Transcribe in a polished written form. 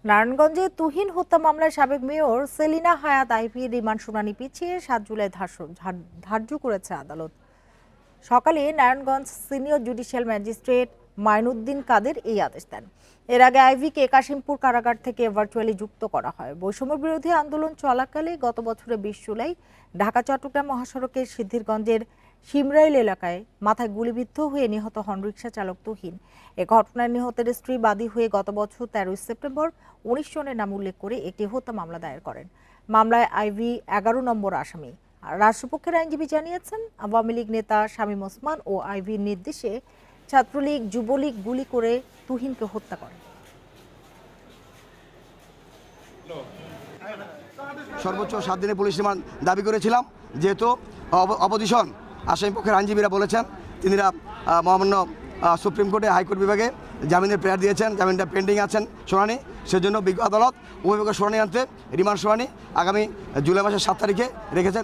নারায়ণগঞ্জে তুহিন হত্যা মামলায় সাবেক মেয়র সেলিনা হায়াত আইভীর রিমান্ড শুনানি পিছিয়ে ৭ জুলাই ধার্য করেছে আদালত। সকালে Narayanganj senior judicial magistrate Mainuddin Kader এই আদেশ দেন। এর আগে আইভীকে কাশিমপুর কারাগার থেকে ভার্চুয়ালি যুক্ত করা হয়। বৈষম্য বিরোধী আন্দোলন চলাকালে গত বছরের ২০ জুলাই ঢাকা চট্টগ্রাম মহাসড়কের সিদ্ধিরগঞ্জের শিমরাইল এলাকায় মাথায় গুলিবিদ্ধ হয়ে নিহত হন রিকশা চালক তুহিন। এ ঘটনায় নিহতের স্ত্রী বাদী হয়ে গত বছর ১৩ সেপ্টেম্বর ১৯ জনের নাম উল্লেখ করে একটি হত্যা মামলা দায়ের করেন। মামলায় আইভী ১১ নম্বর আসামি। রাষ্ট্রপক্ষের আইনজীবী জানিয়েছেন, আওয়ামী লীগ নেতা শামীম ওসমান ও আইভীর নির্দেশে ছাত্রলীগ যুবলীগ গুলি করে তুহিনকে হত্যা করে। সর্বোচ্চ 7 দিনের পুলিশ রিমান্ড দাবি করেছিলাম, যেহেতু অপোজিশন আসামিপক্ষের আইনজীবীরা বলেছেন তিনিরা মহামান্য সুপ্রিম কোর্টে হাইকোর্ট বিভাগে জামিনের প্রেয়ার দিয়েছেন, জামিনটা পেন্ডিং আছেন শুনানি। সেজন্য বিজ্ঞ আদালত উভয় পক্ষের শুনানি আনতে রিমান্ড শুনানি আগামী জুলাই মাসের 7 তারিখে রেখেছেন।